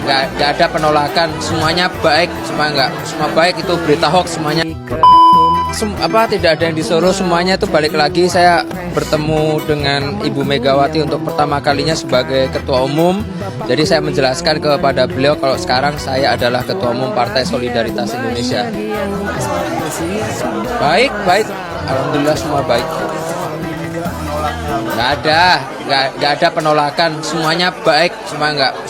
Nggak ada penolakan, semuanya baik, semua baik, itu berita hoax semuanya. Tidak ada yang disuruh, semuanya itu balik lagi. Saya bertemu dengan Ibu Megawati untuk pertama kalinya sebagai ketua umum. Jadi saya menjelaskan kepada beliau kalau sekarang saya adalah ketua umum Partai Solidaritas Indonesia. Baik, alhamdulillah semua baik. Nggak ada penolakan, semuanya baik,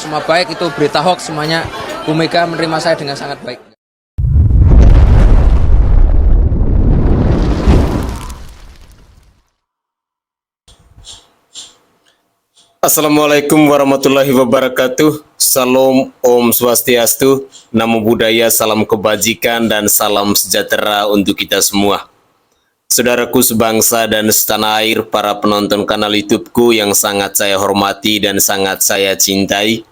semua baik, itu berita hoax semuanya. Bu Mega menerima saya dengan sangat baik. Assalamualaikum warahmatullahi wabarakatuh. Salam Om Swastiastu, Namo Buddhaya, salam kebajikan dan salam sejahtera untuk kita semua. Saudaraku sebangsa dan setanah air, para penonton kanal YouTubeku yang sangat saya hormati dan sangat saya cintai.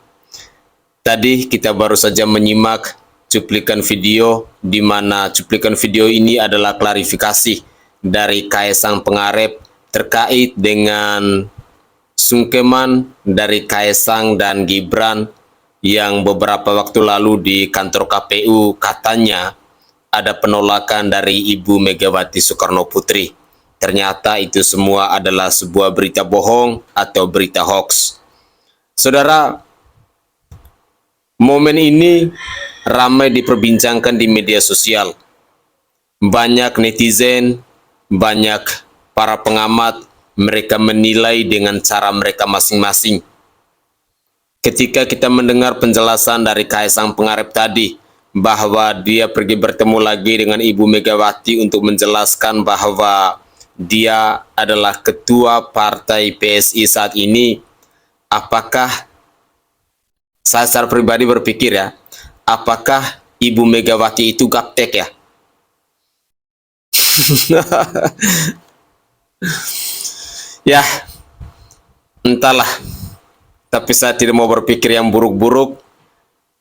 Tadi kita baru saja menyimak cuplikan video, di mana cuplikan video ini adalah klarifikasi dari Kaisang Pangarep terkait dengan sungkeman dari Kaisang dan Gibran yang beberapa waktu lalu di kantor KPU katanya ada penolakan dari Ibu Megawati Soekarno Putri. Ternyata itu semua adalah sebuah berita bohong atau berita hoax. Saudara, momen ini ramai diperbincangkan di media sosial. Banyak netizen, banyak para pengamat, mereka menilai dengan cara mereka masing-masing. Ketika kita mendengar penjelasan dari Kaisang Pangarep tadi, bahwa dia pergi bertemu lagi dengan Ibu Megawati untuk menjelaskan bahwa dia adalah ketua partai PSI saat ini, apakah saya secara pribadi berpikir ya, apakah Ibu Megawati itu gaptek ya? Ya, entahlah. Tapi saya tidak mau berpikir yang buruk-buruk.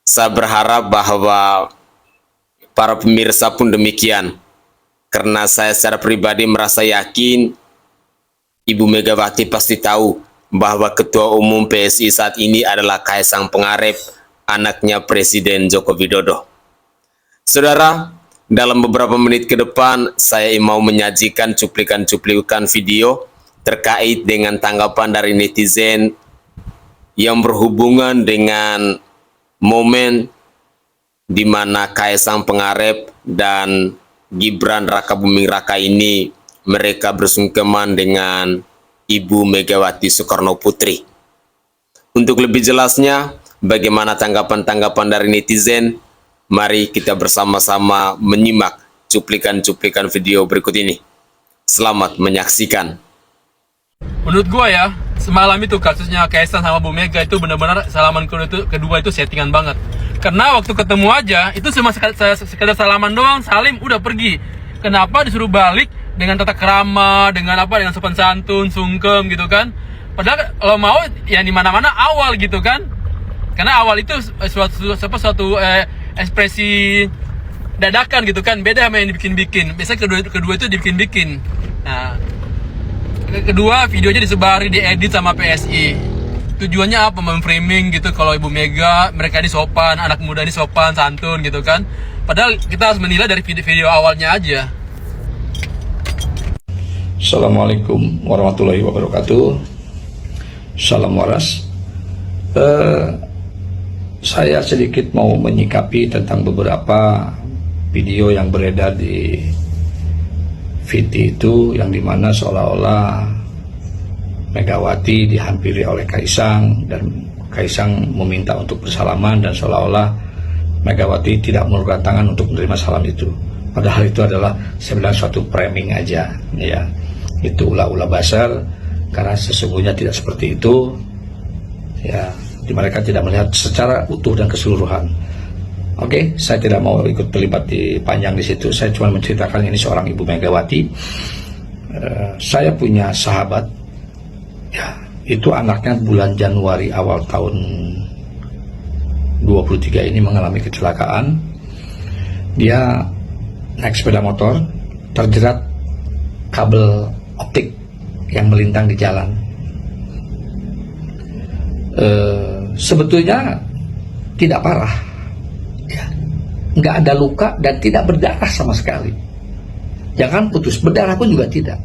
Saya berharap bahwa para pemirsa pun demikian. Karena saya secara pribadi merasa yakin Ibu Megawati pasti tahu bahwa Ketua Umum PSI saat ini adalah Kaisang Pangarep, anaknya Presiden Joko Widodo. Saudara, dalam beberapa menit ke depan saya mau menyajikan cuplikan-cuplikan video terkait dengan tanggapan dari netizen yang berhubungan dengan momen di mana Kaisang Pangarep dan Gibran Raka Buming Raka ini mereka bersungkeman dengan Ibu Megawati Soekarno Putri. Untuk lebih jelasnya, bagaimana tanggapan-tanggapan dari netizen, mari kita bersama-sama menyimak cuplikan-cuplikan video berikut ini. Selamat menyaksikan. Menurut gua ya, semalam itu kasusnya Kaisang sama Bu Mega itu benar-benar salaman kedua itu settingan banget. Karena waktu ketemu aja itu cuma sekedar salaman doang, salim udah pergi. Kenapa disuruh balik dengan tata krama, dengan sopan santun, sungkem gitu kan? Padahal kalau mau ya di mana-mana awal gitu kan? Karena awal itu suatu ekspresi dadakan gitu kan, beda sama yang dibikin-bikin. Biasanya kedua itu dibikin-bikin. Nah, kedua videonya disebarin, diedit sama PSI. Tujuannya apa? Memframing gitu kalau Ibu Mega, mereka ini sopan, anak muda ini sopan, santun gitu kan. Padahal kita harus menilai dari video awalnya aja. Assalamualaikum warahmatullahi wabarakatuh. Salam waras. Saya sedikit mau menyikapi tentang beberapa video yang beredar di VT itu, yang dimana seolah-olah Megawati dihampiri oleh Kaisang dan Kaisang meminta untuk bersalaman, dan seolah-olah Megawati tidak mengulurkan tangan untuk menerima salam itu. Padahal itu adalah sebenarnya suatu framing aja, ya. Itu ulah-ulah basar, karena sesungguhnya tidak seperti itu, ya. Mereka tidak melihat secara utuh dan keseluruhan. Oke, saya tidak mau ikut terlibat di panjang di situ. Saya cuma menceritakan ini seorang Ibu Megawati. Saya punya sahabat, ya, itu anaknya bulan Januari awal tahun 23 ini mengalami kecelakaan. Dia naik sepeda motor, terjerat kabel optik yang melintang di jalan. sebetulnya tidak parah, ya, nggak ada luka dan tidak berdarah sama sekali. Jangan putus, berdarah pun juga tidak.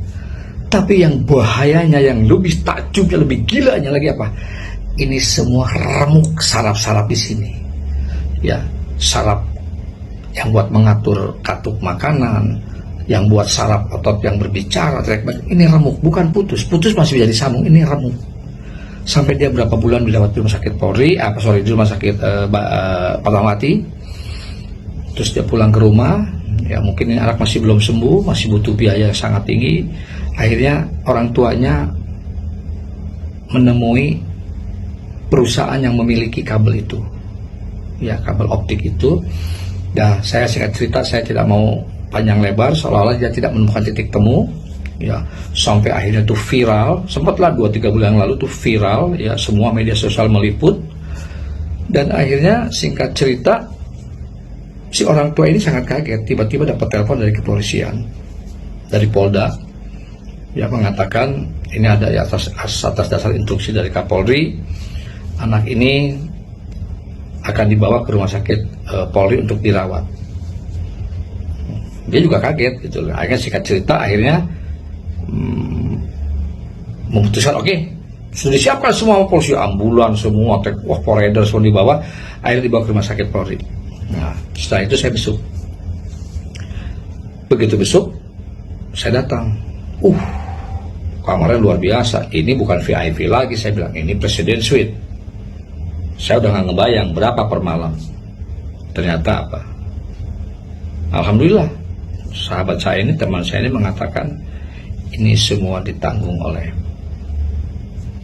Tapi yang bahayanya, yang lebih takjubnya, lebih gilanya lagi apa? Ini semua remuk saraf-saraf di sini, ya, saraf yang buat mengatur katup makanan, yang buat saraf otot yang berbicara, ini remuk, bukan putus. Putus masih bisa disambung, ini remuk. Sampai dia berapa bulan dirawat di rumah sakit Polri, di rumah sakit Fatmawati. Terus dia pulang ke rumah, ya mungkin ini anak masih belum sembuh, masih butuh biaya yang sangat tinggi. Akhirnya orang tuanya menemui perusahaan yang memiliki kabel itu, ya, kabel optik itu. Nah, saya singkat cerita, saya tidak mau panjang lebar, seolah-olah dia tidak menemukan titik temu, ya, sampai akhirnya itu viral. Sempatlah 2-3 bulan yang lalu itu viral, ya, semua media sosial meliput. Dan akhirnya singkat cerita, si orang tua ini sangat kaget, tiba-tiba dapat telepon dari kepolisian, dari Polda, ya, mengatakan ini ada, ya, atas dasar instruksi dari Kapolri, anak ini akan dibawa ke rumah sakit Polri untuk dirawat. Dia juga kaget gitu. Akhirnya singkat cerita, akhirnya memutuskan, oke, sudah disiapkan semua polisi, ambulans semua, Polreder semua dibawa. Akhirnya dibawa ke rumah sakit Polri. Nah, setelah itu saya besuk. Begitu besuk, saya datang. Kamarnya luar biasa. Ini bukan VIP lagi, saya bilang, ini Presiden Suite. Saya udah nggak ngebayang berapa per malam. Ternyata apa? Alhamdulillah, sahabat saya ini, teman saya ini mengatakan ini semua ditanggung oleh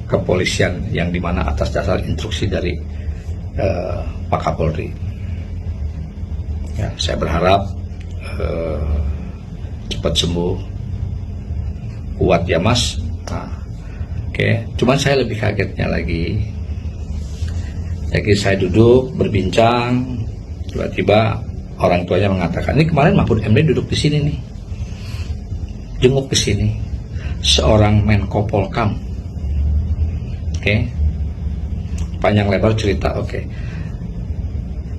kepolisian, yang dimana atas dasar instruksi dari Pak Kapolri. Ya, saya berharap cepat sembuh, kuat ya Mas. Nah, oke. Cuman saya lebih kagetnya lagi. Jadi saya duduk berbincang, tiba-tiba orang tuanya mengatakan, ini kemarin Mahfud MD duduk di sini nih, jenguk ke sini, seorang Menko Polkam. Oke. Panjang lebar cerita, oke.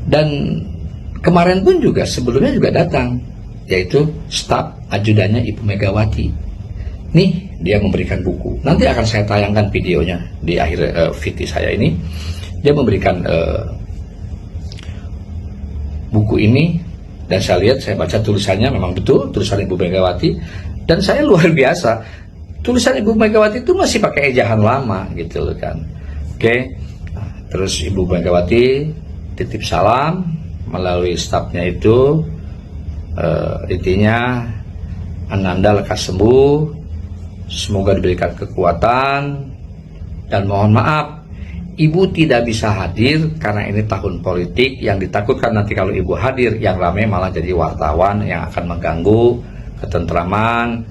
Dan kemarin pun juga, sebelumnya juga datang, yaitu staf ajudannya Ibu Megawati. Nih, dia memberikan buku. Nanti akan saya tayangkan videonya di akhir VT saya ini. Dia memberikan buku ini, dan saya lihat, saya baca tulisannya, memang betul tulisan Ibu Megawati. Dan saya luar biasa, tulisan Ibu Megawati itu masih pakai ejahan lama gitu kan. Oke. Nah, terus Ibu Megawati titip salam melalui stafnya itu, intinya Ananda lekas sembuh, semoga diberikan kekuatan, dan mohon maaf Ibu tidak bisa hadir karena ini tahun politik. Yang ditakutkan nanti kalau Ibu hadir, yang ramai malah jadi wartawan yang akan mengganggu ketentraman,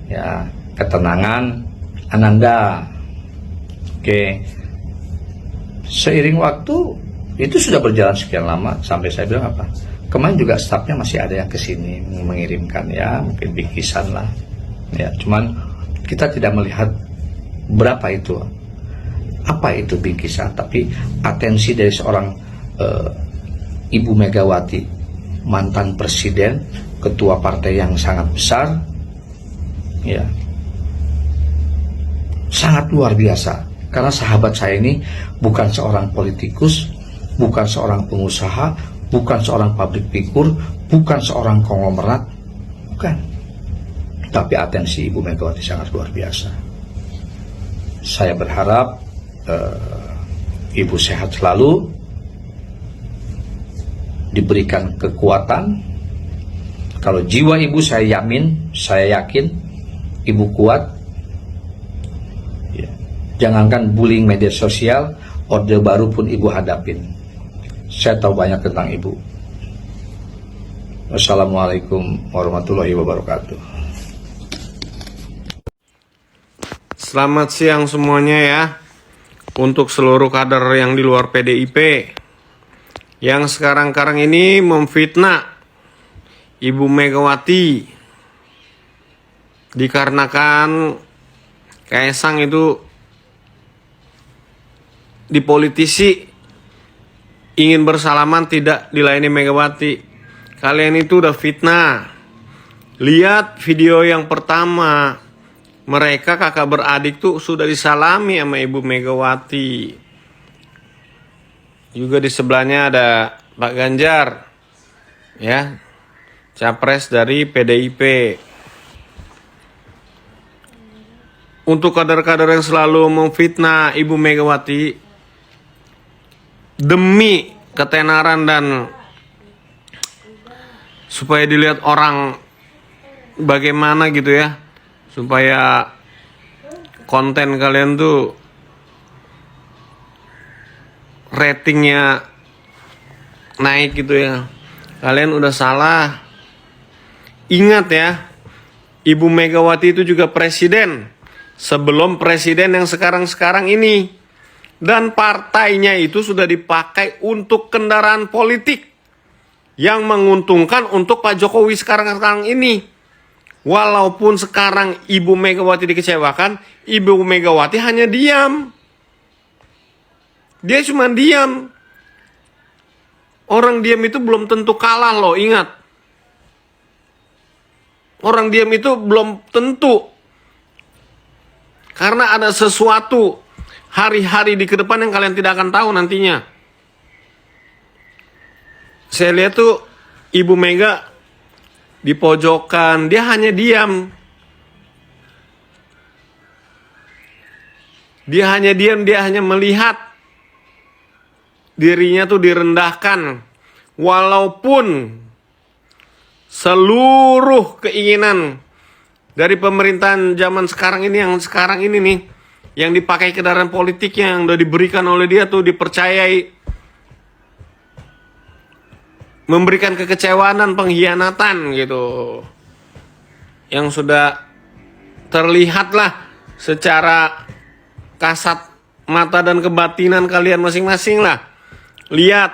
ya, ketenangan Ananda. Oke. Seiring waktu itu sudah berjalan sekian lama, sampai saya bilang apa? Kemarin juga stafnya masih ada yang kesini mengirimkan, ya, mungkin bingkisan lah, ya. Cuman kita tidak melihat berapa itu, apa itu bingkisan, tapi atensi dari seorang Ibu Megawati, mantan presiden, ketua partai yang sangat besar, ya, sangat luar biasa. Karena sahabat saya ini bukan seorang politikus, bukan seorang pengusaha, bukan seorang public figure, bukan seorang konglomerat, bukan. Tapi atensi Ibu Megawati sangat luar biasa. Saya berharap Ibu sehat selalu, diberikan kekuatan. Kalau jiwa Ibu, saya yakin Ibu kuat, ya. Jangankan bullying media sosial, orde baru pun Ibu hadapin. Saya tahu banyak tentang Ibu. Wassalamualaikum warahmatullahi wabarakatuh. Selamat siang semuanya ya. Untuk seluruh kader yang di luar PDIP yang sekarang-karang ini memfitnah Ibu Megawati dikarenakan Kaesang itu di politisi ingin bersalaman tidak dilayani Megawati. Kalian itu udah fitnah. Lihat video yang pertama, mereka kakak beradik tuh sudah disalami sama Ibu Megawati. Juga di sebelahnya ada Pak Ganjar, ya, capres dari PDIP. Untuk kader-kader yang selalu memfitnah Ibu Megawati demi ketenaran dan supaya dilihat orang bagaimana gitu ya, supaya konten kalian tuh ratingnya naik gitu ya, kalian udah salah. Ingat ya, Ibu Megawati itu juga presiden sebelum presiden yang sekarang-sekarang ini, dan partainya itu sudah dipakai untuk kendaraan politik yang menguntungkan untuk Pak Jokowi sekarang-sekarang ini. Walaupun sekarang Ibu Megawati dikecewakan, Ibu Megawati hanya diam. Dia cuma diam. Orang diam itu belum tentu kalah loh, ingat. Orang diam itu belum tentu. Karena ada sesuatu hari-hari di kedepan yang kalian tidak akan tahu nantinya. Saya lihat tuh Ibu Mega di pojokan, dia hanya diam. Dia hanya diam, dia hanya melihat dirinya tuh direndahkan. Walaupun seluruh keinginan dari pemerintahan zaman sekarang ini, yang sekarang ini nih, yang dipakai kendaraan politiknya yang udah diberikan oleh dia tuh dipercayai, memberikan kekecewaan dan pengkhianatan gitu, yang sudah terlihat lah secara kasat mata dan kebatinan kalian masing-masing lah. Lihat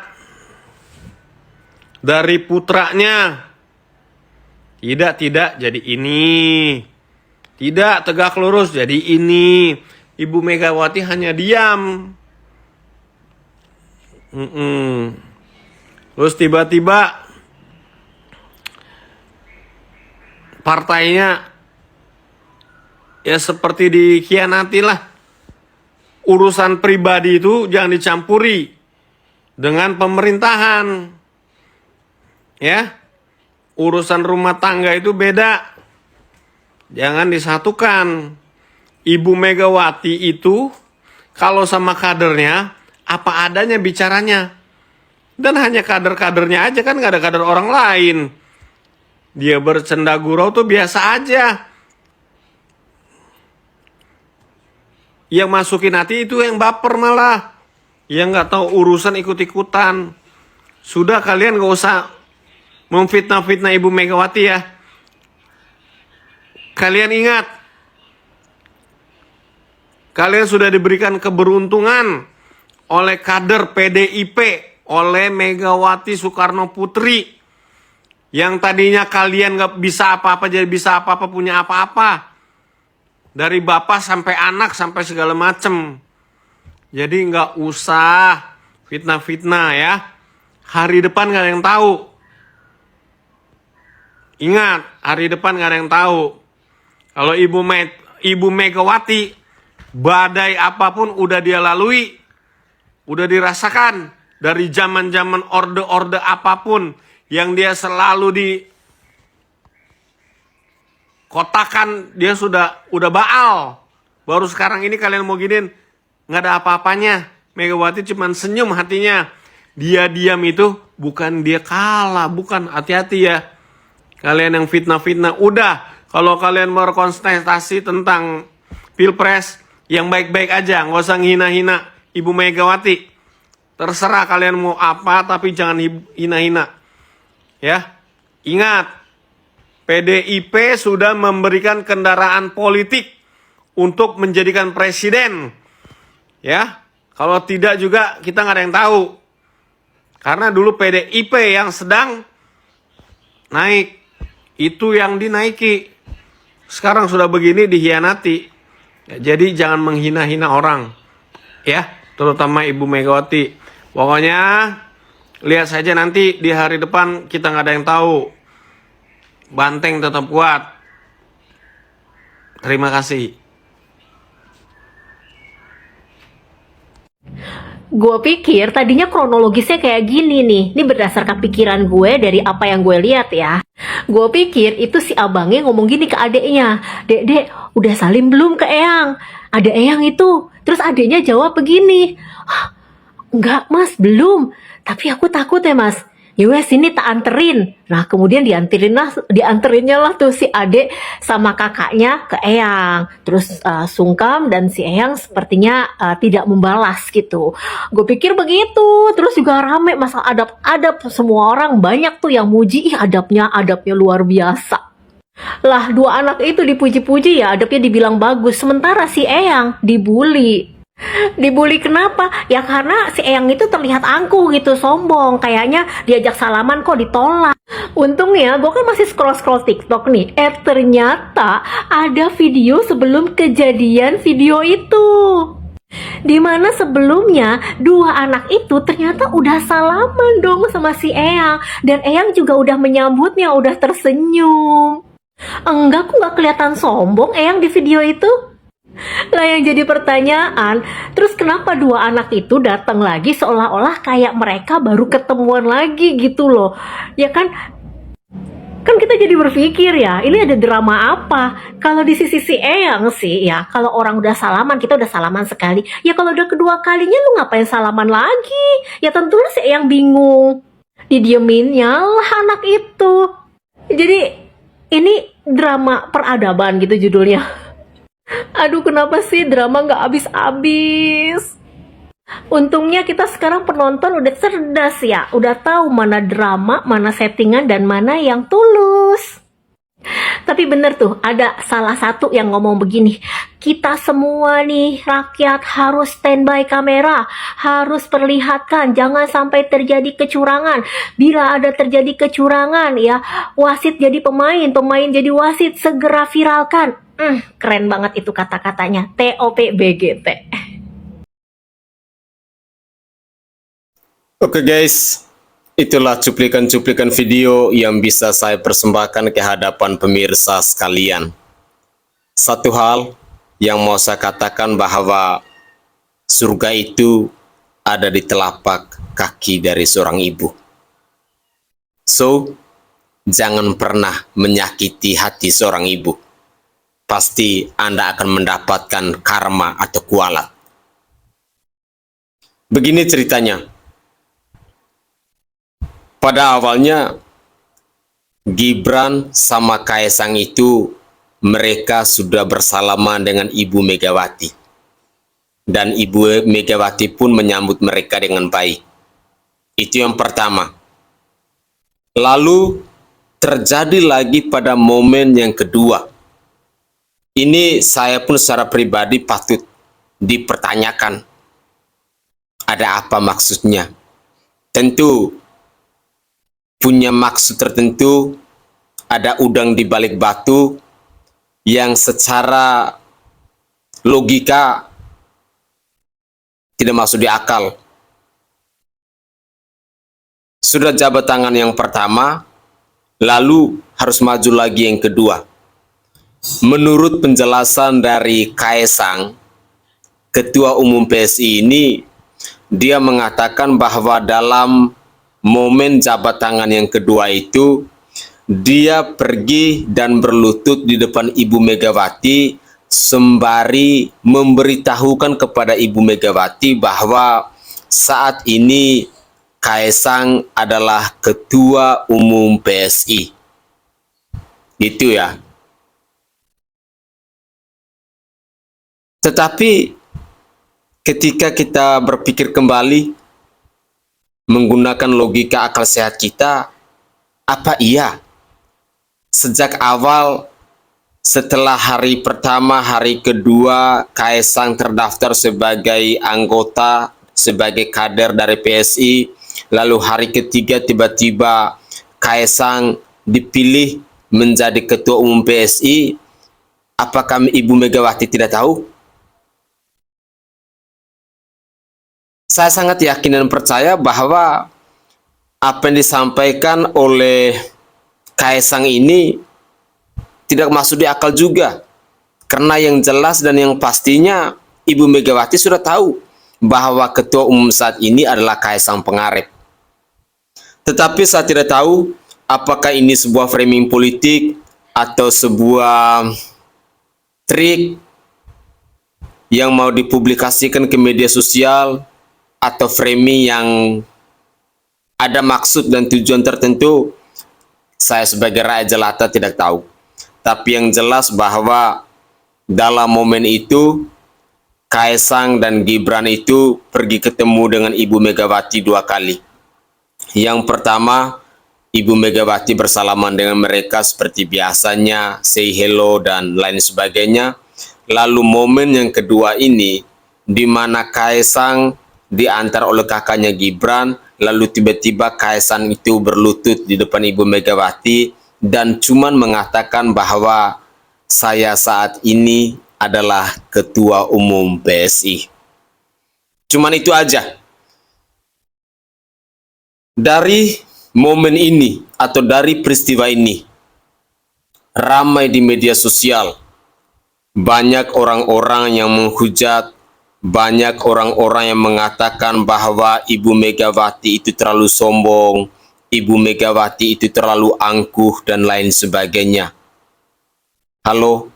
dari putranya, tidak jadi ini, tidak tegak lurus jadi ini. Ibu Megawati hanya diam. Terus tiba-tiba partainya ya seperti dikhianati lah. Urusan pribadi itu jangan dicampuri dengan pemerintahan. Ya. Urusan rumah tangga itu beda. Jangan disatukan. Ibu Megawati itu kalau sama kadernya apa adanya bicaranya. Dan hanya kader-kadernya aja, kan gak ada kader orang lain. Dia bercanda gurau tuh biasa aja. Yang masukin hati itu yang baper malah. Yang gak tahu urusan ikut-ikutan. Sudah, kalian gak usah memfitnah-fitnah Ibu Megawati ya. Kalian ingat, kalian sudah diberikan keberuntungan oleh kader PDIP, oleh Megawati Soekarno Putri, yang tadinya kalian gak bisa apa-apa jadi bisa apa-apa, punya apa-apa, dari bapak sampai anak sampai segala macem. Jadi gak usah fitnah-fitnah ya. Hari depan gak ada yang tahu. Ingat, hari depan gak ada yang tahu. Kalau Ibu Megawati, badai apapun udah dia lalui, udah dirasakan. Dari zaman-zaman orde-orde apapun yang dia selalu dikotakan, dia udah baal. Baru sekarang ini kalian mau giniin, nggak ada apa-apanya. Megawati cuman senyum hatinya. Dia diam itu bukan dia kalah, bukan. Hati-hati ya. Kalian yang fitnah-fitnah, udah. Kalau kalian mau berkonsultasi tentang Pilpres, yang baik-baik aja, nggak usah hina-hina Ibu Megawati. Terserah kalian mau apa, tapi jangan hina-hina. Ya, ingat, PDIP sudah memberikan kendaraan politik untuk menjadikan presiden. Ya, kalau tidak juga kita nggak ada yang tahu. Karena dulu PDIP yang sedang naik, itu yang dinaiki. Sekarang sudah begini, dikhianati. Ya, jadi jangan menghina-hina orang. Ya. terutama Ibu Megawati. Pokoknya lihat saja nanti di hari depan, kita nggak ada yang tahu. Banteng tetap kuat. Terima kasih. Gue pikir tadinya kronologisnya kayak gini nih. Ini berdasarkan pikiran gue dari apa yang gue lihat ya. Gue pikir itu si abangnya ngomong gini ke adeknya. Dek, udah salim belum ke Eyang? Ada Eyang itu. Terus adeknya jawab begini. "Hah, enggak mas, belum. Tapi aku takut ya mas. Yowes sini tak anterin." Nah kemudian dianterinnya lah tuh si adek sama kakaknya ke Eyang. Terus sungkem dan si Eyang sepertinya tidak membalas gitu. Gue pikir begitu. Terus juga rame masalah adab-adab. Semua orang banyak tuh yang muji, ih adabnya luar biasa. Lah dua anak itu dipuji-puji ya, adabnya dibilang bagus. Sementara si Eyang dibully. Dibully kenapa? Ya karena si Eyang itu terlihat angkuh gitu, sombong. Kayaknya diajak salaman kok ditolak. Untungnya gue kan masih scroll-scroll TikTok nih. Ternyata ada video sebelum kejadian video itu. Dimana sebelumnya dua anak itu ternyata udah salaman dong sama si Eyang. Dan Eyang juga udah menyambutnya, udah tersenyum. Enggak, kok gak kelihatan sombong Eyang di video itu. Lah yang jadi pertanyaan, terus kenapa dua anak itu datang lagi seolah-olah kayak mereka baru ketemuan lagi gitu loh. Ya kan kita jadi berpikir ya, ini ada drama apa? Kalau di sisi si Eyang sih ya, kalau orang udah salaman, kita udah salaman sekali. Ya kalau udah kedua kalinya lu ngapain salaman lagi? Ya tentunya si Eyang bingung. Didieminnya lah anak itu. Jadi ini drama peradaban gitu judulnya. Aduh kenapa sih drama gak habis-habis. Untungnya kita sekarang penonton udah cerdas ya. Udah tahu mana drama, mana settingan, dan mana yang tulus. Tapi bener tuh, ada salah satu yang ngomong begini. Kita semua nih rakyat harus standby kamera, harus perlihatkan, jangan sampai terjadi kecurangan. Bila ada terjadi kecurangan ya, wasit jadi pemain, pemain jadi wasit, segera viralkan. Keren banget itu kata-katanya. TOPBGT. Oke guys, itulah cuplikan-cuplikan video yang bisa saya persembahkan ke hadapan pemirsa sekalian. Satu hal yang mau saya katakan bahwa surga itu ada di telapak kaki dari seorang ibu. So, jangan pernah menyakiti hati seorang ibu. Pasti Anda akan mendapatkan karma atau kualat. Begini ceritanya. Pada awalnya, Gibran sama Kaesang itu mereka sudah bersalaman dengan Ibu Megawati. Dan Ibu Megawati pun menyambut mereka dengan baik. Itu yang pertama. Lalu terjadi lagi pada momen yang kedua. Ini saya pun secara pribadi patut dipertanyakan. Ada apa maksudnya? Tentu punya maksud tertentu, ada udang di balik batu yang secara logika tidak masuk di akal. Sudah jabat tangan yang pertama, lalu harus maju lagi yang kedua. Menurut penjelasan dari Kaesang, Ketua Umum PSI ini, dia mengatakan bahwa dalam momen jabat tangan yang kedua itu, dia pergi dan berlutut di depan Ibu Megawati sembari memberitahukan kepada Ibu Megawati bahwa saat ini Kaesang adalah Ketua Umum PSI. Gitu ya. Tetapi ketika kita berpikir kembali menggunakan logika akal sehat kita, apa iya sejak awal setelah hari pertama, hari kedua Kaesang terdaftar sebagai anggota, sebagai kader dari PSI, lalu hari ketiga tiba-tiba Kaesang dipilih menjadi Ketua Umum PSI, apakah Ibu Megawati tidak tahu? Saya sangat yakin dan percaya bahwa apa yang disampaikan oleh Kaisang ini tidak masuk di akal juga. Karena yang jelas dan yang pastinya Ibu Megawati sudah tahu bahwa ketua umum saat ini adalah Kaisang Pangarep. Tetapi saya tidak tahu apakah ini sebuah framing politik atau sebuah trik yang mau dipublikasikan ke media sosial, atau framing yang ada maksud dan tujuan tertentu. Saya sebagai rakyat jelata tidak tahu. Tapi yang jelas bahwa dalam momen itu Kaisang dan Gibran itu pergi ketemu dengan Ibu Megawati 2 kali. Yang pertama, Ibu Megawati bersalaman dengan mereka seperti biasanya, say hello dan lain sebagainya. Lalu momen yang kedua ini, di mana Kaisang diantar oleh kakaknya Gibran, lalu tiba-tiba Kaisang itu berlutut di depan Ibu Megawati dan cuman mengatakan bahwa saya saat ini adalah ketua umum PSI. Cuman itu aja. Dari momen ini atau dari peristiwa ini, ramai di media sosial, banyak orang-orang yang menghujat, banyak orang-orang yang mengatakan bahwa Ibu Megawati itu terlalu sombong, Ibu Megawati itu terlalu angkuh, dan lain sebagainya. Halo?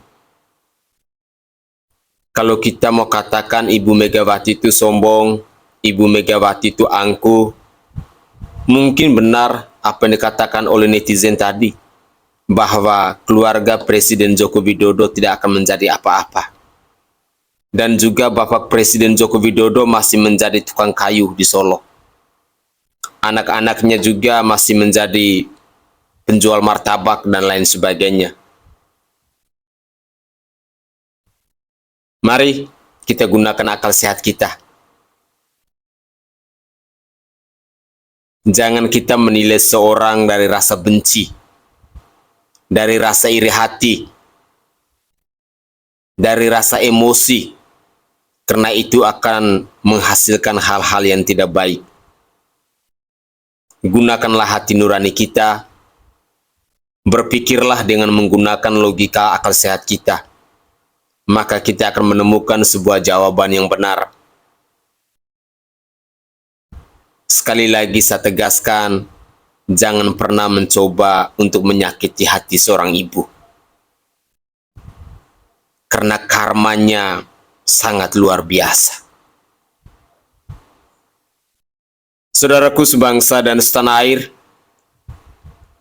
Kalau kita mau katakan Ibu Megawati itu sombong, Ibu Megawati itu angkuh, mungkin benar apa yang dikatakan oleh netizen tadi, bahwa keluarga Presiden Joko Widodo tidak akan menjadi apa-apa. Dan juga Bapak Presiden Joko Widodo masih menjadi tukang kayu di Solo. Anak-anaknya juga masih menjadi penjual martabak dan lain sebagainya. Mari kita gunakan akal sehat kita. Jangan kita menilai seorang dari rasa benci, dari rasa iri hati, dari rasa emosi, karena itu akan menghasilkan hal-hal yang tidak baik. Gunakanlah hati nurani kita, berpikirlah dengan menggunakan logika akal sehat kita, maka kita akan menemukan sebuah jawaban yang benar. Sekali lagi saya tegaskan, jangan pernah mencoba untuk menyakiti hati seorang ibu. Karena karmanya sangat luar biasa. Saudaraku sebangsa dan setanah air,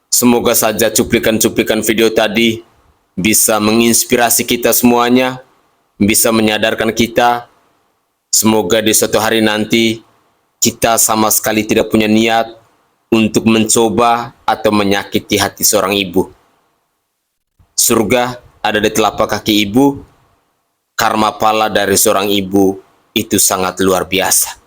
semoga saja cuplikan-cuplikan video tadi bisa menginspirasi kita semuanya, bisa menyadarkan kita. Semoga di suatu hari nanti kita sama sekali tidak punya niat untuk mencoba atau menyakiti hati seorang ibu. Surga ada di telapak kaki ibu. Karma pala dari seorang ibu itu sangat luar biasa.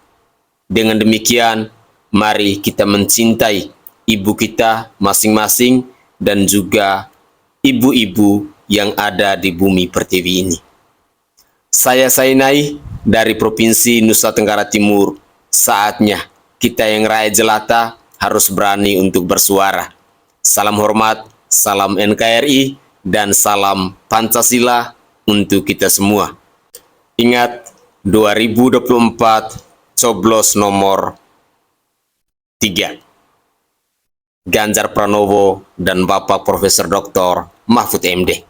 Dengan demikian, mari kita mencintai ibu kita masing-masing dan juga ibu-ibu yang ada di bumi pertiwi ini. Saya Sainai dari Provinsi Nusa Tenggara Timur. Saatnya kita yang rakyat jelata harus berani untuk bersuara. Salam hormat, salam NKRI, dan salam Pancasila untuk kita semua. Ingat, 2024 coblos nomor 3. Ganjar Pranowo dan Bapak Profesor Dr. Mahfud MD.